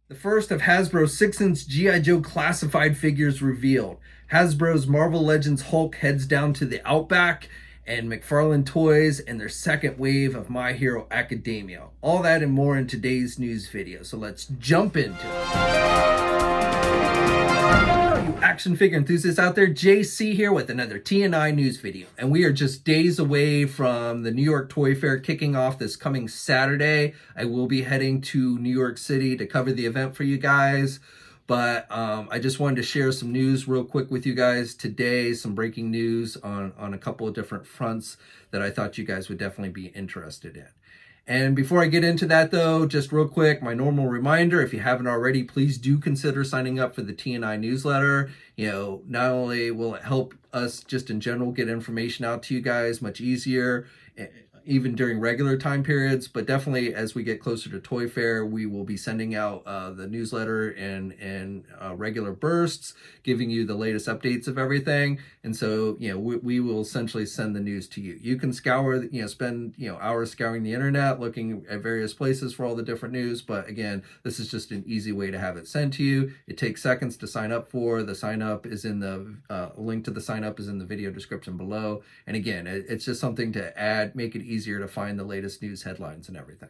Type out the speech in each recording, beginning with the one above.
The first of Hasbro's 6-inch G.I. Joe classified figures revealed. Hasbro's Marvel Legends Hulk heads down to the Outback, and McFarlane Toys and their second wave of My Hero Academia. All that and more in today's news video. So let's jump into it. You action figure enthusiasts out there, JC here with another TNI news video. And we are just days away from the New York Toy Fair kicking off this coming Saturday. I will be heading to New York City to cover the event for you guys. But I just wanted to share some news real quick with you guys today, some breaking news on a couple of different fronts that I thought you guys would definitely be interested in. And before I get into that though, just real quick, my normal reminder, if you haven't already, please do consider signing up for the TNI Newsletter. You know, not only will it help us just in general get information out to you guys much easier, even during regular time periods, but definitely as we get closer to Toy Fair, we will be sending out the newsletter in regular bursts, giving you the latest updates of everything. And so, you know, we will essentially send the news to you. You can spend hours scouring the internet, looking at various places for all the different news. But again, this is just an easy way to have it sent to you. It takes seconds to sign up for. The sign up is in the link to the sign up is in the video description below. And again, it's just something to make it easier to find the latest news headlines and everything.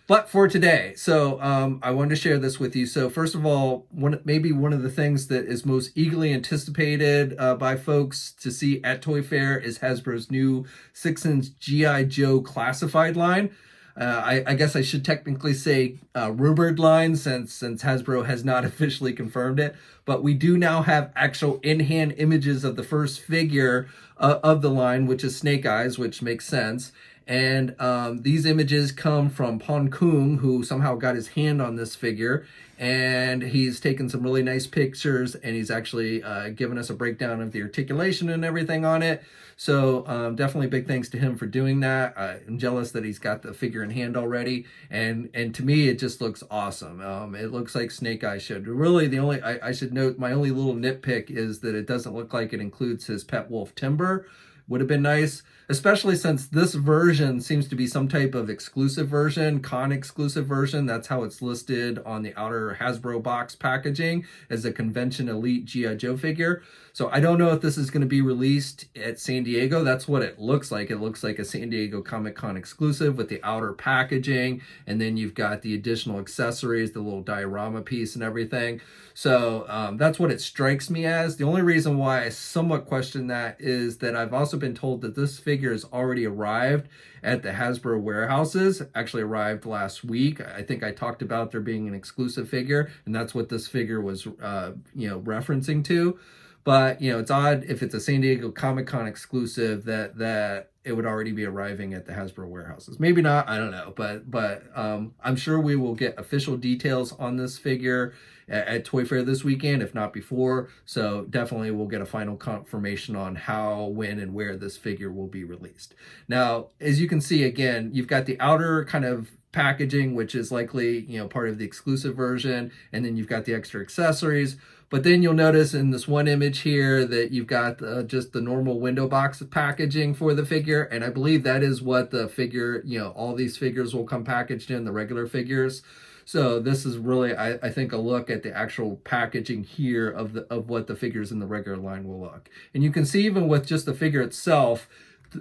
But for today, so I wanted to share this with you. So first of all, maybe one of the things that is most eagerly anticipated by folks to see at Toy Fair is Hasbro's new 6-inch G.I. Joe classified line. I guess I should technically say rumored line since Hasbro has not officially confirmed it. But we do now have actual in-hand images of the first figure of the line, which is Snake Eyes, which makes sense. And these images come from Pon Kung, who somehow got his hand on this figure. And he's taken some really nice pictures, and he's actually given us a breakdown of the articulation and everything on it. So definitely big thanks to him for doing that. I'm jealous that he's got the figure in hand already. And to me, it just looks awesome. It looks like Snake Eyes should. Really, I should note, my only little nitpick is that it doesn't look like it includes his pet wolf Timber. Would have been nice, especially since this version seems to be some type of exclusive version, con exclusive version. That's how it's listed on the outer Hasbro box packaging as a convention elite G.I. Joe figure. So I don't know if this is going to be released at San Diego. That's what it looks like. It looks like a San Diego Comic-Con exclusive with the outer packaging. And then you've got the additional accessories, the little diorama piece and everything. So that's what it strikes me as. The only reason why I somewhat question that is that I've also been told that this figure has already arrived at the Hasbro warehouses. Actually arrived last week. I think I talked about there being an exclusive figure, and that's what this figure was referencing to. But it's odd if it's a San Diego Comic-Con exclusive that it would already be arriving at the Hasbro warehouses. Maybe not, I don't know. But I'm sure we will get official details on this figure at Toy Fair this weekend, if not before. So definitely we'll get a final confirmation on how, when, and where this figure will be released. Now, as you can see, again, you've got the outer kind of packaging, which is likely part of the exclusive version, and then you've got the extra accessories. But then you'll notice in this one image here that you've got just the normal window box packaging for the figure, and I believe that is what the figure, all these figures will come packaged in, the regular figures. So this is really, I think, a look at the actual packaging here of what the figures in the regular line will look. And you can see even with just the figure itself,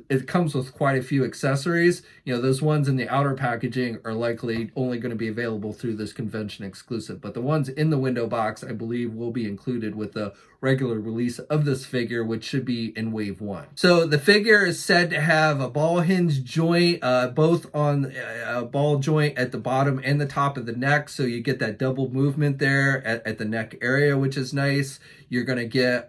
it comes with quite a few accessories. Those ones in the outer packaging are likely only going to be available through this convention exclusive. But the ones in the window box, I believe, will be included with the regular release of this figure, which should be in wave 1. So the figure is said to have a ball hinge joint, both on a ball joint at the bottom and the top of the neck. So you get that double movement there at the neck area, which is nice. You're going to get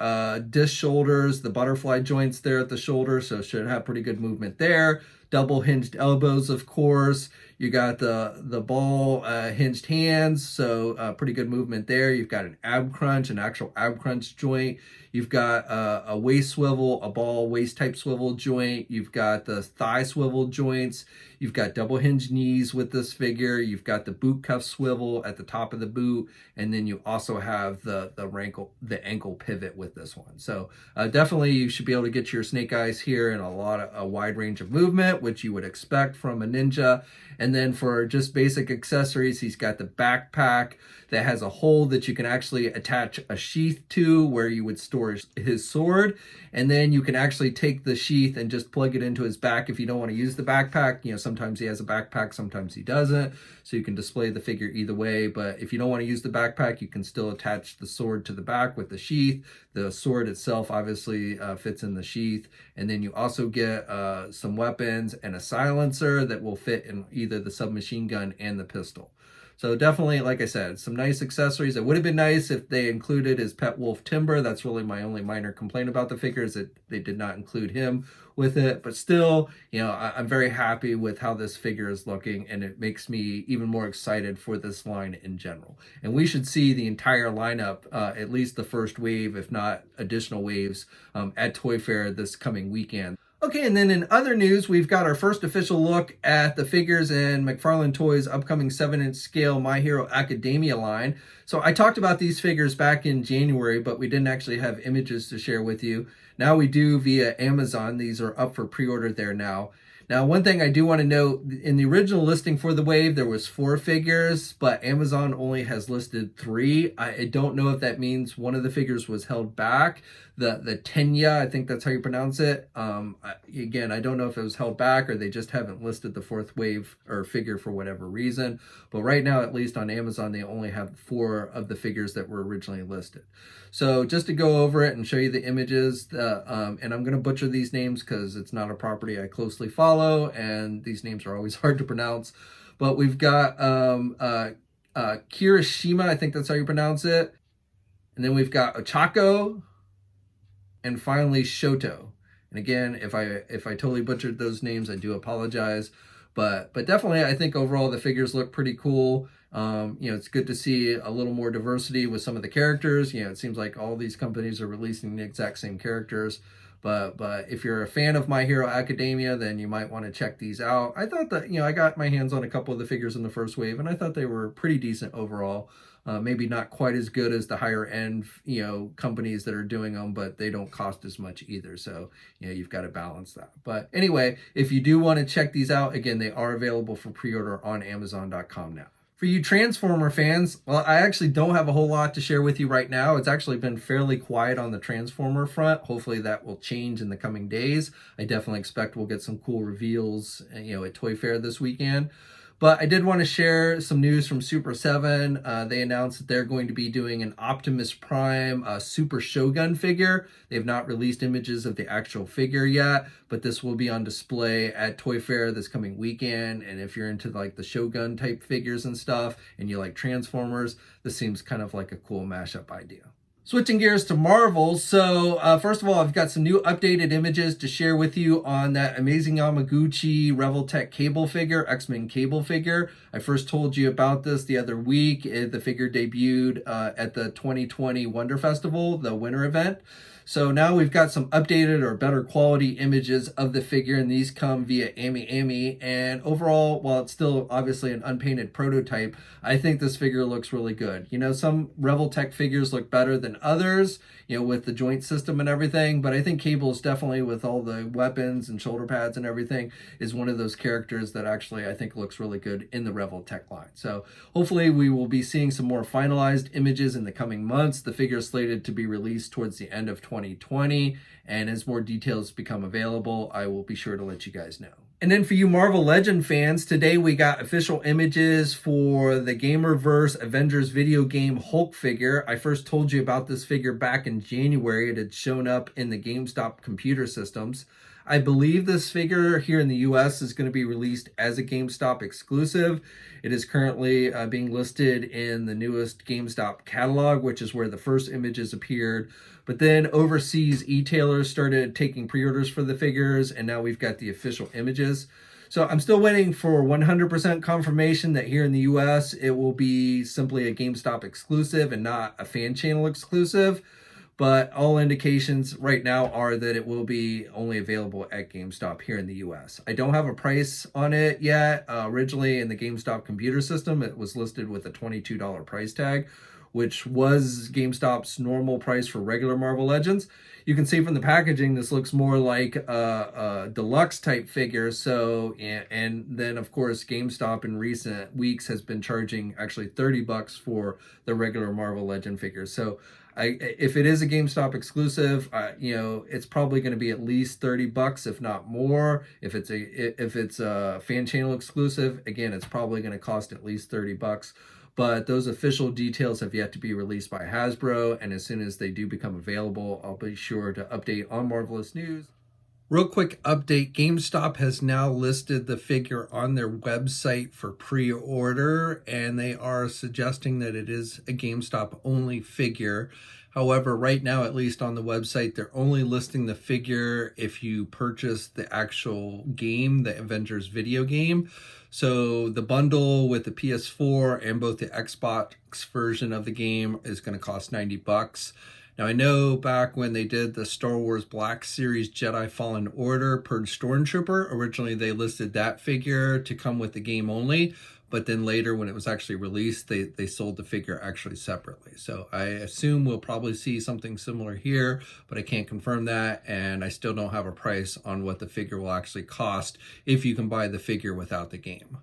disc shoulders, the butterfly joints there at the shoulder, so it should have pretty good movement there. Double hinged elbows, of course. You got the ball hinged hands, so pretty good movement there. You've got an ab crunch, an actual ab crunch joint. You've got a waist swivel, a ball waist type swivel joint. You've got the thigh swivel joints. You've got double hinge knees with this figure. You've got the boot cuff swivel at the top of the boot, and then you also have the ankle pivot with this one. So definitely you should be able to get your snake eyes here in a wide range of movement, which you would expect from a ninja. And then for just basic accessories, he's got the backpack that has a hole that you can actually attach a sheath to where you would store his sword. And then you can actually take the sheath and just plug it into his back if you don't want to use the backpack. You know, sometimes he has a backpack, sometimes he doesn't. So you can display the figure either way. But if you don't want to use the backpack, you can still attach the sword to the back with the sheath. The sword itself obviously fits in the sheath. And then you also get some weapons and a silencer that will fit in either the submachine gun and the pistol. So definitely, like I said, some nice accessories. It would have been nice if they included his pet wolf Timber. That's really my only minor complaint about the figure, is that they did not include him with it. But still, you know, I'm very happy with how this figure is looking, and it makes me even more excited for this line in general. And we should see the entire lineup, at least the first wave, if not additional waves, at Toy Fair this coming weekend. Okay, and then in other news, we've got our first official look at the figures in McFarlane Toys' upcoming 7-inch scale My Hero Academia line. So I talked about these figures back in January, but we didn't actually have images to share with you. Now we do via Amazon. These are up for pre-order there now. Now, one thing I do want to note, in the original listing for the wave, there was 4 figures, but Amazon only has listed 3. I don't know if that means one of the figures was held back. The Tenya, I think that's how you pronounce it. Again, I don't know if it was held back or they just haven't listed the 4th wave or figure for whatever reason. But right now, at least on Amazon, they only have 4 of the figures that were originally listed. So just to go over it and show you the images, and I'm going to butcher these names because it's not a property I closely follow, and these names are always hard to pronounce. But we've got Kirishima, I think that's how you pronounce it. And then we've got Ochako, and finally Shoto. And again, if I totally butchered those names, I do apologize. But definitely, I think overall the figures look pretty cool. You know, it's good to see a little more diversity with some of the characters. You know, it seems like all these companies are releasing the exact same characters. But if you're a fan of My Hero Academia, then you might want to check these out. I thought that, you know, I got my hands on a couple of the figures in the first wave, and I thought they were pretty decent overall. Maybe not quite as good as the higher end, you know, companies that are doing them, but they don't cost as much either. So, you know, you've got to balance that. But anyway, if you do want to check these out, again, they are available for pre-order on Amazon.com now. For you Transformer fans, well, I actually don't have a whole lot to share with you right now. It's actually been fairly quiet on the Transformer front. Hopefully that will change in the coming days. I definitely expect we'll get some cool reveals, you know, at Toy Fair this weekend. But I did want to share some news from Super 7. They announced that they're going to be doing an Optimus Prime Super Shogun figure. They've not released images of the actual figure yet, but this will be on display at Toy Fair this coming weekend. And if you're into like the Shogun type figures and stuff, and you like Transformers, this seems kind of like a cool mashup idea. Switching gears to Marvel, so first of all, I've got some new updated images to share with you on that amazing Yamaguchi Revoltech cable figure, XMen cable figure. I first told you about this the other week. The figure debuted at the 2020 Wonder Festival, the winter event. So now we've got some updated or better quality images of the figure, and these come via Ami. And overall, while it's still obviously an unpainted prototype, I think this figure looks really good. You know, some Revoltech figures look better than others, you know, with the joint system and everything, but I think Cable is definitely, with all the weapons and shoulder pads and everything, is one of those characters that actually I think looks really good in the Revoltech line. So hopefully we will be seeing some more finalized images in the coming months. The figure is slated to be released towards the end of 2020, and as more details become available, I will be sure to let you guys know. And then for you Marvel Legend fans, today we got official images for the Gamerverse Avengers video game Hulk figure. I first told you about this figure back in January. It had shown up in the GameStop computer systems. I believe this figure here in the US is going to be released as a GameStop exclusive. It is currently being listed in the newest GameStop catalog, which is where the first images appeared. But then overseas e-tailers started taking pre-orders for the figures, and now we've got the official images. So I'm still waiting for 100% confirmation that here in the US it will be simply a GameStop exclusive and not a fan channel exclusive. but all indications right now are that it will be only available at GameStop here in the US. I don't have a price on it yet. Originally in the GameStop computer system, it was listed with a $22 price tag, which was GameStop's normal price for regular Marvel Legends. You can see from the packaging, this looks more like a deluxe type figure. So, and then of course, GameStop in recent weeks has been charging actually $30 for the regular Marvel Legend figures. So, if it is a GameStop exclusive, it's probably going to be at least $30, if not more. If it's a fan channel exclusive, again, it's probably going to cost at least $30. But those official details have yet to be released by Hasbro, and as soon as they do become available, I'll be sure to update on Marvelous News. Real quick update, GameStop has now listed the figure on their website for pre-order, and they are suggesting that it is a GameStop only figure. However, right now, at least on the website, they're only listing the figure if you purchase the actual game, the Avengers video game. So the bundle with the PS4 and both the Xbox version of the game is going to cost $90. Now, I know back when they did the Star Wars Black Series Jedi Fallen Order Purge Stormtrooper, originally they listed that figure to come with the game only, but then later when it was actually released, they sold the figure actually separately. So I assume we'll probably see something similar here, but I can't confirm that, and I still don't have a price on what the figure will actually cost if you can buy the figure without the game.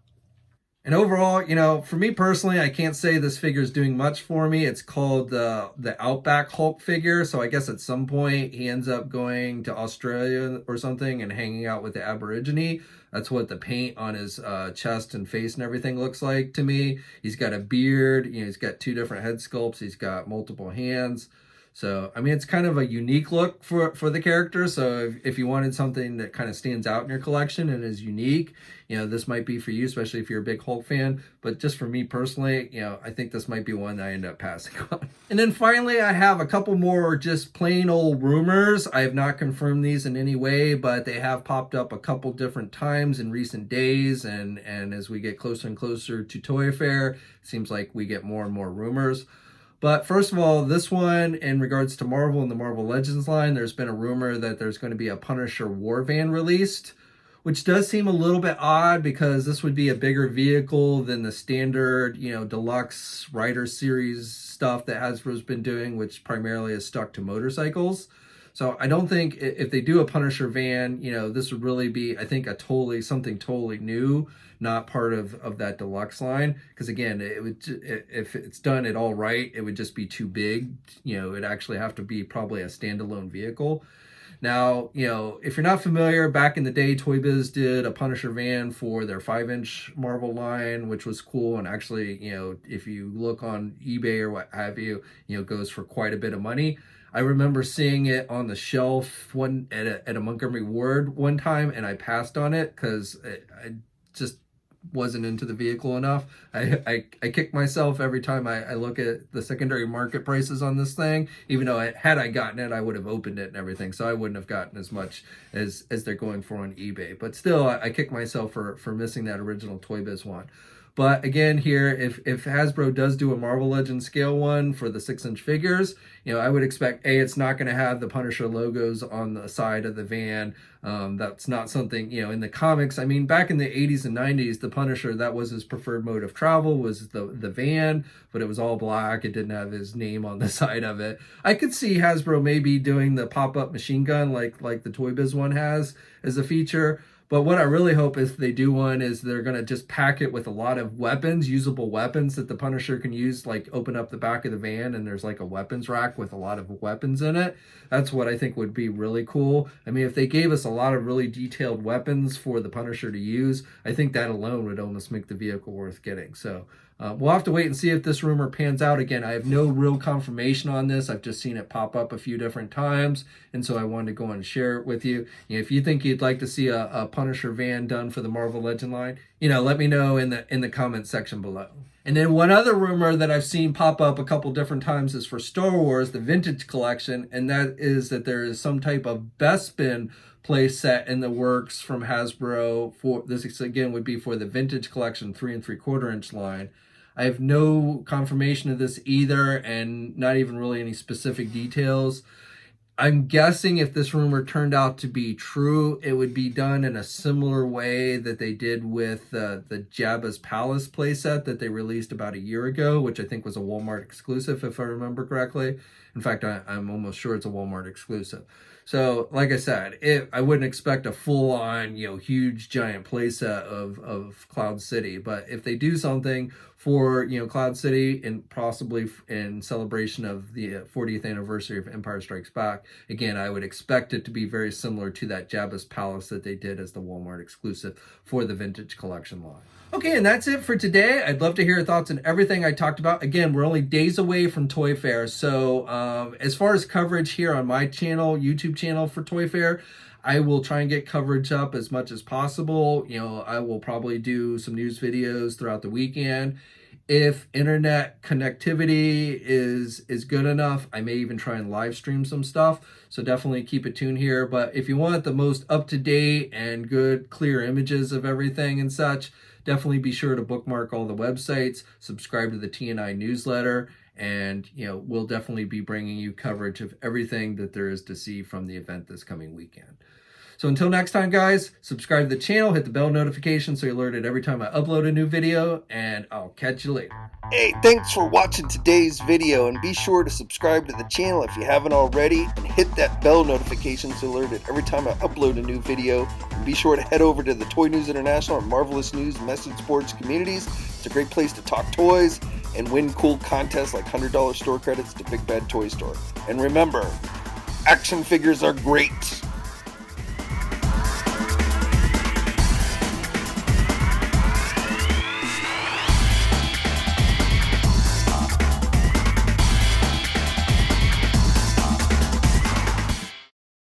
And overall, for me personally, I can't say this figure is doing much for me. It's called the Outback Hulk figure. So I guess at some point he ends up going to Australia or something and hanging out with the Aborigine. That's what the paint on his chest and face and everything looks like to me. He's got a beard. He's got 2 different head sculpts. He's got multiple hands. So, I mean, it's kind of a unique look for the character. So if you wanted something that kind of stands out in your collection and is unique, this might be for you, especially if you're a big Hulk fan. But just for me personally, I think this might be one that I end up passing on. And then finally, I have a couple more just plain old rumors. I have not confirmed these in any way, but they have popped up a couple different times in recent days. And as we get closer and closer to Toy Fair, it seems like we get more and more rumors. But first of all, this one, in regards to Marvel and the Marvel Legends line, there's been a rumor that there's going to be a Punisher War Van released, which does seem a little bit odd because this would be a bigger vehicle than the standard, deluxe Rider Series stuff that Hasbro's been doing, which primarily is stuck to motorcycles. So I don't think if they do a Punisher van, this would really be, I think, something totally new, not part of that deluxe line. Because again, it would, if it's done it all right, it would just be too big. It'd actually have to be probably a standalone vehicle. Now, if you're not familiar, back in the day, Toy Biz did a Punisher van for their 5-inch Marvel line, which was cool. And actually, if you look on eBay or what have you, it goes for quite a bit of money. I remember seeing it on the shelf at a Montgomery Ward one time, and I passed on it because I just wasn't into the vehicle enough. I kick myself every time I look at the secondary market prices on this thing, even though had I gotten it, I would have opened it and everything, so I wouldn't have gotten as much as they're going for on eBay. But still, I kick myself for missing that original Toy Biz one. But again, here, if Hasbro does do a Marvel Legends scale one for the 6-inch figures, I would expect, it's not going to have the Punisher logos on the side of the van. That's not something, in the comics. I mean, back in the 80s and 90s, the Punisher, that was his preferred mode of travel, was the van, but it was all black. It didn't have his name on the side of it. I could see Hasbro maybe doing the pop-up machine gun like the Toy Biz one has as a feature. But what I really hope if they do one is they're going to just pack it with a lot of weapons, usable weapons that the Punisher can use, like open up the back of the van and there's like a weapons rack with a lot of weapons in it. That's what I think would be really cool. I mean, if they gave us a lot of really detailed weapons for the Punisher to use, I think that alone would almost make the vehicle worth getting. So we'll have to wait and see if this rumor pans out. Again, I have no real confirmation on this. I've just seen it pop up a few different times, and so I wanted to go and share it with you. If you think you'd like to see a Punisher van done for the Marvel Legend line, let me know in the comment section below. And then one other rumor that I've seen pop up a couple different times is for Star Wars, the Vintage Collection, and that is that there is some type of Bespin play set in the works from Hasbro. For this, again, would be for the Vintage Collection 3 3/4 inch line. I have no confirmation of this either, and not even really any specific details. I'm guessing if this rumor turned out to be true, it would be done in a similar way that they did with the Jabba's Palace playset that they released about a year ago, which I think was a Walmart exclusive, if I remember correctly. In fact, I'm almost sure it's a Walmart exclusive. So, like I said, I wouldn't expect a full-on, huge giant playset of Cloud City. But if they do something for, Cloud City, and possibly in celebration of the 40th anniversary of Empire Strikes Back, again, I would expect it to be very similar to that Jabba's Palace that they did as the Walmart exclusive for the Vintage Collection line. Okay, and that's it for today. I'd love to hear your thoughts on everything I talked about. Again, we're only days away from Toy Fair. So as far as coverage here on my channel, YouTube channel for Toy Fair, I will try and get coverage up as much as possible. I will probably do some news videos throughout the weekend. If internet connectivity is good enough, I may even try and live stream some stuff. So definitely keep it tuned here. But if you want the most up-to-date and good, clear images of everything and such, definitely be sure to bookmark all the websites, subscribe to the TNI Newsletter, and we'll definitely be bringing you coverage of everything that there is to see from the event this coming weekend. So until next time, guys, subscribe to the channel, hit the bell notification so you're alerted every time I upload a new video, and I'll catch you later. Hey, thanks for watching today's video, and be sure to subscribe to the channel if you haven't already, and hit that bell notification so you're alerted every time I upload a new video. And be sure to head over to the Toy News International and Marvelous News message boards communities. It's a great place to talk toys and win cool contests like $100 store credits to Big Bad Toy Store. And remember, action figures are great.